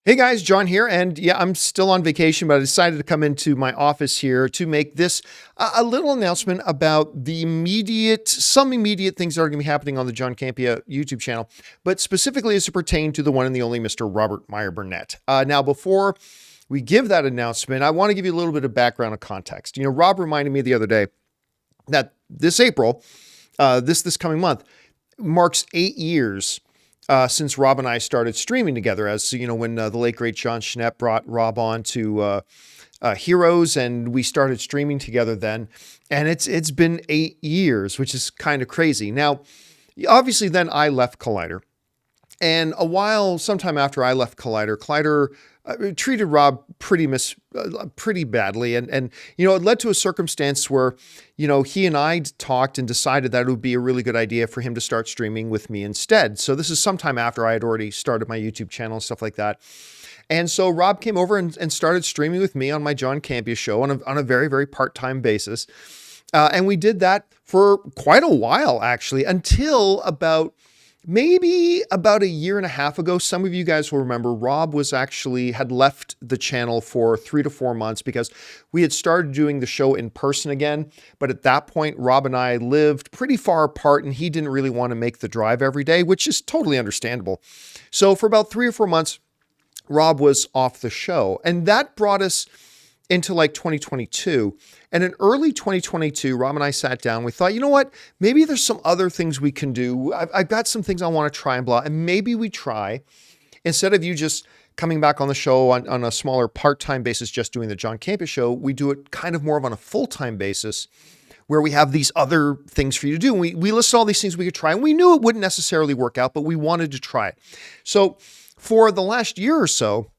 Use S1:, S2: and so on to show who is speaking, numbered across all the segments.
S1: Hey guys, John here, and yeah, I'm still on vacation, but I decided to come into my office here to make this a little announcement about some immediate things that are going to be happening on the John Campea YouTube channel, but specifically as it pertains to the one and the only Mr. Robert Meyer Burnett. Now, before we give that announcement, I want to give you a little bit of background and context. Rob reminded me the other day that this April, this coming month, marks 8 years since Rob and I started streaming together, as when the late great John Schnepp brought Rob on to Heroes, and we started streaming together then. And it's been 8 years, which is kind of crazy. Now, obviously, then I left Collider, and sometime after I left Collider treated Rob pretty badly. And it led to a circumstance where, he and I talked and decided that it would be a really good idea for him to start streaming with me instead. So this is sometime after I had already started my YouTube channel and stuff like that. And so Rob came over and started streaming with me on my John Campea Show on a very, very part-time basis. And we did that for quite a while, actually, until maybe about a year and a half ago. Some of you guys will remember Rob had left the channel for 3 to 4 months because we had started doing the show in person again. But at that point, Rob and I lived pretty far apart, and he didn't really want to make the drive every day, which is totally understandable. So for about 3 or 4 months, Rob was off the show, and that brought us into 2022. And in early 2022, Rob and I sat down. We thought, you know what? Maybe there's some other things we can do. I've got some things I want to try and blah. And maybe we try, instead of you just coming back on the show on a smaller part-time basis, just doing the John Campea Show, we do it kind of more of on a full-time basis where we have these other things for you to do. And we listed all these things we could try, and we knew it wouldn't necessarily work out, but we wanted to try it. So for the last year or so,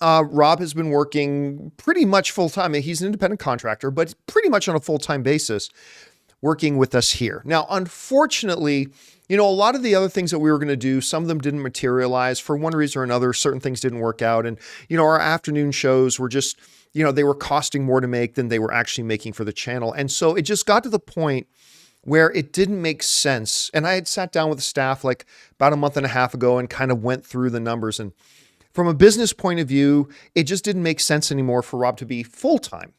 S1: Rob has been working pretty much full-time. He's an independent contractor, but pretty much on a full-time basis working with us here. Now, unfortunately, a lot of the other things that we were going to do, some of them didn't materialize for one reason or another. Certain things didn't work out. And, our afternoon shows were just, they were costing more to make than they were actually making for the channel. And so it just got to the point where it didn't make sense. And I had sat down with the staff about a month and a half ago and kind of went through the numbers, and from a business point of view, it just didn't make sense anymore for Rob to be full-time,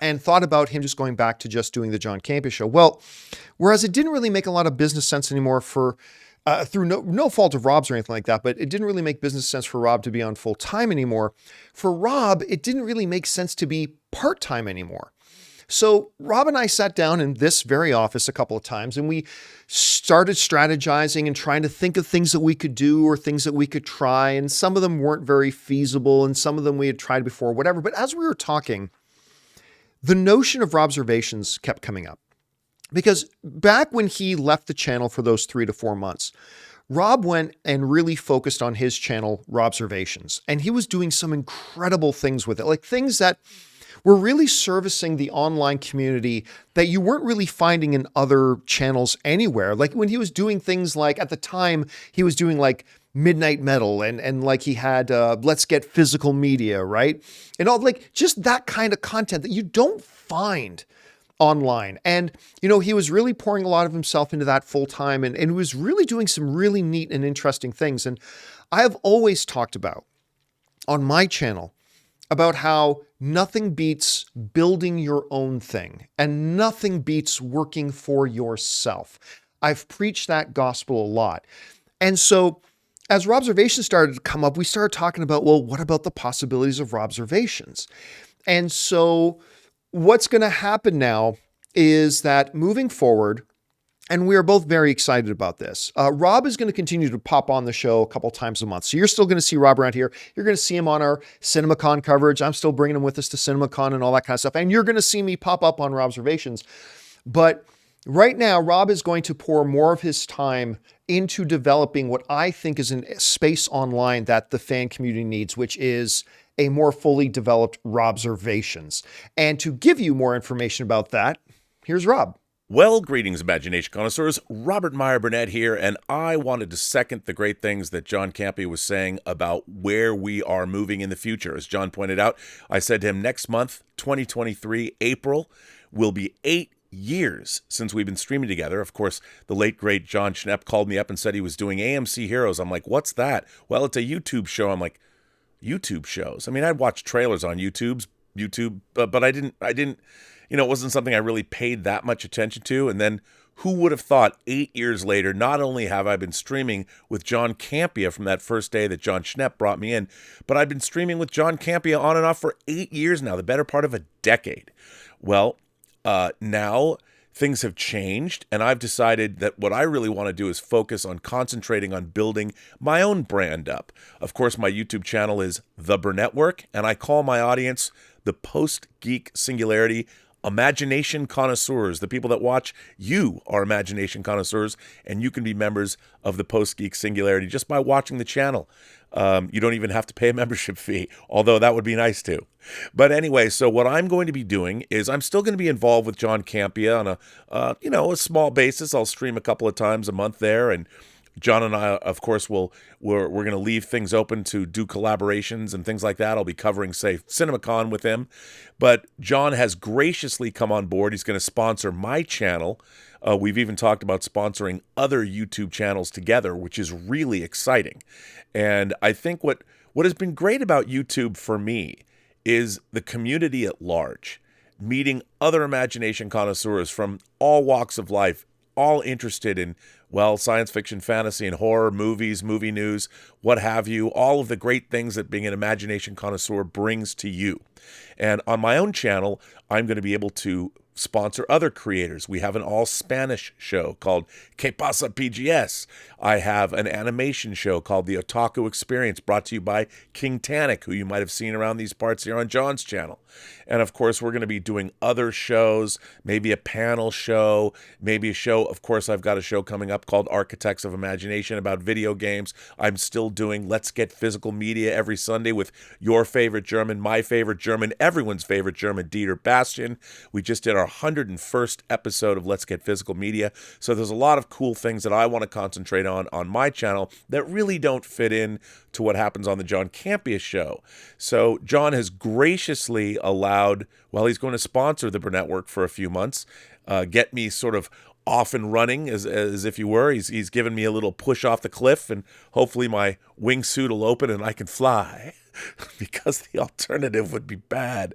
S1: and thought about him just going back to just doing the John Campea Show. Well, whereas it didn't really make a lot of business sense anymore through no fault of Rob's or anything like that, but it didn't really make business sense for Rob to be on full-time anymore. For Rob, it didn't really make sense to be part-time anymore. So Rob and I sat down in this very office a couple of times, and we started strategizing and trying to think of things that we could do or things that we could try. And some of them weren't very feasible, and some of them we had tried before, whatever. But as we were talking, the notion of Robservations kept coming up. Because back when he left the channel for those 3 to 4 months, Rob went and really focused on his channel, Robservations. And he was doing some incredible things with it, things that we're really servicing the online community that you weren't really finding in other channels anywhere. When he was doing things at the time, he was doing Midnight Metal and he had Let's Get Physical Media, right? And all just that kind of content that you don't find online. And, he was really pouring a lot of himself into that full time, and he was really doing some really neat and interesting things. And I have always talked about on my channel about how nothing beats building your own thing and nothing beats working for yourself. I've preached that gospel a lot. And so as Robservations started to come up, we started talking about, well, what about the possibilities of Robservations? And so what's going to happen now is that moving forward, and we are both very excited about this. Rob is going to continue to pop on the show a couple times a month. So you're still going to see Rob around here. You're going to see him on our CinemaCon coverage. I'm still bringing him with us to CinemaCon and all that kind of stuff. And you're going to see me pop up on Robservations. But right now, Rob is going to pour more of his time into developing what I think is a space online that the fan community needs, which is a more fully developed Robservations. And to give you more information about that, here's Rob.
S2: Well, greetings, imagination connoisseurs. Robert Meyer Burnett here, and I wanted to second the great things that John Campea was saying about where we are moving in the future. As John pointed out, I said to him, next month, 2023, April, will be 8 years since we've been streaming together. Of course, the late, great John Schnepp called me up and said he was doing AMC Heroes. I'm like, what's that? Well, it's a YouTube show. I'm like, YouTube shows. I mean, I'd watch trailers on YouTube, but I didn't, it wasn't something I really paid that much attention to. And then who would have thought 8 years later, not only have I been streaming with John Campea from that first day that John Schnepp brought me in, but I've been streaming with John Campea on and off for 8 years now, the better part of a decade. Well, now things have changed, and I've decided that what I really want to do is focus on concentrating on building my own brand up. Of course, my YouTube channel is The Burnetwork, and I call my audience the post-geek singularity imagination connoisseurs. The people that watch you are imagination connoisseurs, and you can be members of the post-geek singularity just by watching the channel. You don't even have to pay a membership fee, although that would be nice too. But anyway, so what I'm going to be doing is I'm still going to be involved with John Campea on a small basis. I'll stream a couple of times a month there, and John and I, of course, we're going to leave things open to do collaborations and things like that. I'll be covering, say, CinemaCon with him. But John has graciously come on board. He's going to sponsor my channel. We've even talked about sponsoring other YouTube channels together, which is really exciting. And I think what has been great about YouTube for me is the community at large, meeting other imagination connoisseurs from all walks of life, all interested in, well, science fiction, fantasy, and horror, movies, movie news, what have you, all of the great things that being an imagination connoisseur brings to you. And on my own channel, I'm going to be able to sponsor other creators. We have an all-Spanish show called Que Pasa PGS. I have an animation show called The Otaku Experience, brought to you by King Tannic, who you might have seen around these parts here on John's channel. And of course, we're going to be doing other shows, maybe a panel show, maybe a show. Of course, I've got a show coming up called Architects of Imagination about video games. I'm still doing Let's Get Physical Media every Sunday with your favorite German, my favorite German, everyone's favorite German, Dieter Bastian. We just did our 101st episode of Let's Get Physical Media. So there's a lot of cool things that I want to concentrate on my channel that really don't fit in to what happens on the John Campea Show. So John has graciously allowed, well, he's going to sponsor the Burnetwork for a few months, get me sort of off and running as if you were. He's given me a little push off the cliff, and hopefully my wingsuit will open and I can fly because the alternative would be bad.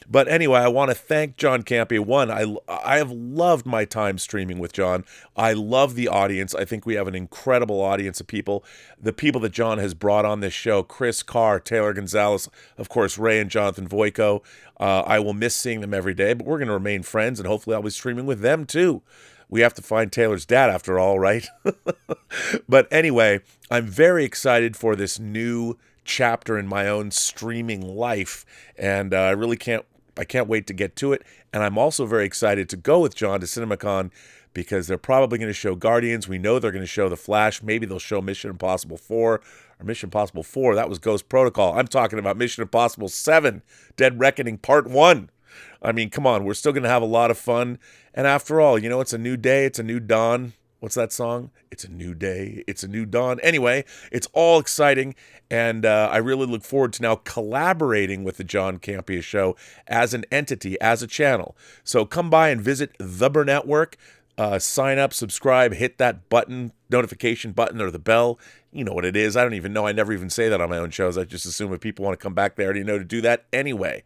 S2: But anyway, I want to thank John Campea. One, I have loved my time streaming with John. I love the audience. I think we have an incredible audience of people. The people that John has brought on this show, Chris Carr, Taylor Gonzalez, of course, Ray and Jonathan Voico. I will miss seeing them every day, but we're going to remain friends, and hopefully I'll be streaming with them too. We have to find Taylor's dad after all, right? But anyway, I'm very excited for this new chapter in my own streaming life, and I can't wait to get to it. And I'm also very excited to go with John to CinemaCon because they're probably going to show Guardians. We know they're going to show The Flash. Maybe they'll show Mission Impossible 4 or Mission Impossible 4. That was Ghost Protocol. I'm talking about Mission Impossible 7, Dead Reckoning Part 1. I mean, come on. We're still going to have a lot of fun. And after all, it's a new day. It's a new dawn. What's that song? It's a new day. It's a new dawn. Anyway, it's all exciting, and I really look forward to now collaborating with the John Campea Show as an entity, as a channel. So come by and visit The Burnetwork. Sign up, subscribe, hit that button, notification button, or the bell. You know what it is. I don't even know. I never even say that on my own shows. I just assume if people want to come back, they already know to do that anyway.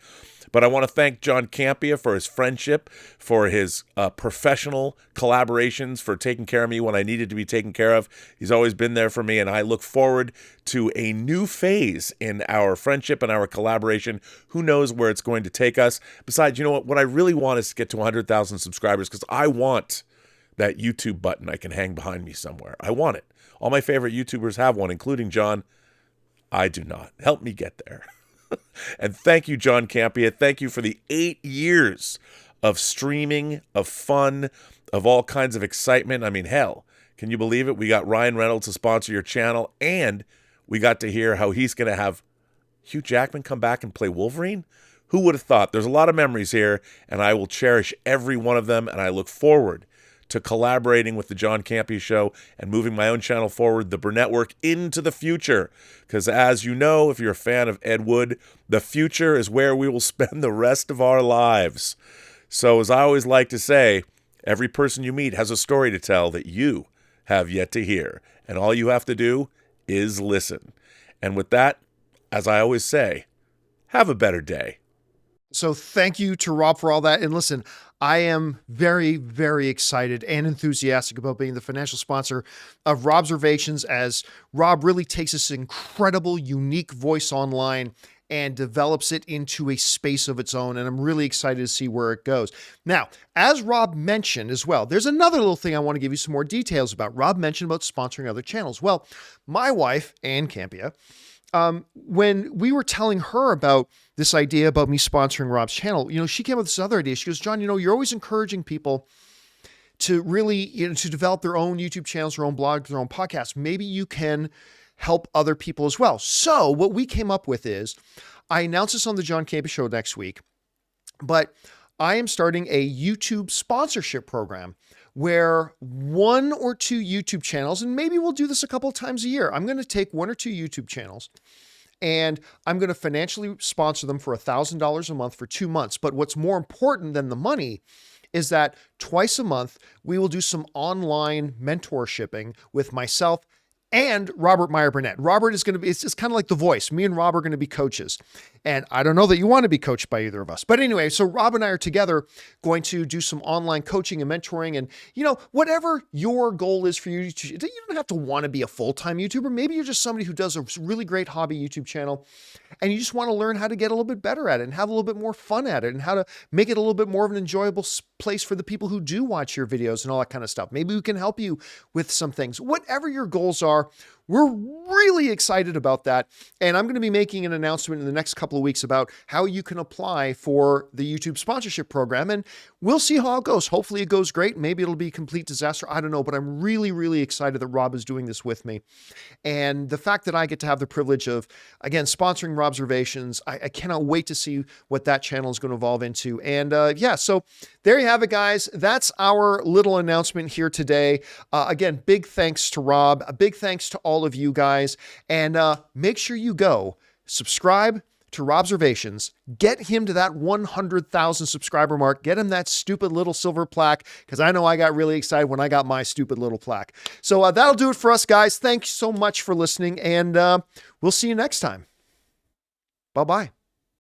S2: But I want to thank John Campea for his friendship, for his professional collaborations, for taking care of me when I needed to be taken care of. He's always been there for me, and I look forward to a new phase in our friendship and our collaboration. Who knows where it's going to take us? Besides, you know what I really want is to get to 100,000 subscribers, because I want that YouTube button I can hang behind me somewhere. I want it. All my favorite YouTubers have one, including John. I do not. Help me get there. And thank you, John Campea. Thank you for the 8 years of streaming, of fun, of all kinds of excitement. I mean, hell, can you believe it? We got Ryan Reynolds to sponsor your channel, and we got to hear how he's going to have Hugh Jackman come back and play Wolverine. Who would have thought? There's a lot of memories here, and I will cherish every one of them, and I look forward to collaborating with the John Campea Show and moving my own channel forward, the Burnetwork, into the future. Because as you know, if you're a fan of Ed Wood, the future is where we will spend the rest of our lives. So as I always like to say, every person you meet has a story to tell that you have yet to hear. And all you have to do is listen. And with that, as I always say, have a better day.
S1: So thank you to Rob for all that. And listen, I am very, very excited and enthusiastic about being the financial sponsor of Robservations, as Rob really takes this incredible, unique voice online and develops it into a space of its own. And I'm really excited to see where it goes. Now, as Rob mentioned as well, there's another little thing I want to give you some more details about. Rob mentioned about sponsoring other channels. Well, my wife, Ann Campea, when we were telling her about this idea about me sponsoring Rob's channel, she came up with this other idea. She goes, John, you're always encouraging people to really, to develop their own YouTube channels, their own blogs, their own podcasts. Maybe you can help other people as well. So what we came up with is, I announced this on the John Campea Show next week, but I am starting a YouTube sponsorship program where 1 or 2 YouTube channels, and maybe we'll do this a couple of times a year. I'm going to take 1 or 2 YouTube channels and I'm going to financially sponsor them for $1,000 a month for 2 months. But what's more important than the money is that twice a month, we will do some online mentorshipping with myself and Robert Meyer Burnett. Robert is going to be, it's kind of like The Voice. Me and Rob are going to be coaches. And I don't know that you want to be coached by either of us. But anyway, so Rob and I are together going to do some online coaching and mentoring. And, whatever your goal is for you, you don't have to want to be a full-time YouTuber. Maybe you're just somebody who does a really great hobby YouTube channel and you just want to learn how to get a little bit better at it and have a little bit more fun at it and how to make it a little bit more of an enjoyable place for the people who do watch your videos and all that kind of stuff. Maybe we can help you with some things. Whatever your goals are, we're really excited about that. And I'm going to be making an announcement in the next couple of weeks about how you can apply for the YouTube sponsorship program. And we'll see how it goes. Hopefully it goes great. Maybe it'll be a complete disaster. I don't know, but I'm really, really excited that Rob is doing this with me. And the fact that I get to have the privilege of, again, sponsoring Robservations, I cannot wait to see what that channel is going to evolve into. And so there you have it, guys. That's our little announcement here today. Again, big thanks to Rob. A big thanks to all of you guys. And make sure you go subscribe to Robservations, get him to that 100,000 subscriber mark, get him that stupid little silver plaque, because I know I got really excited when I got my stupid little plaque. So that'll do it for us, guys. Thanks so much for listening, and we'll see you next time. Bye-bye.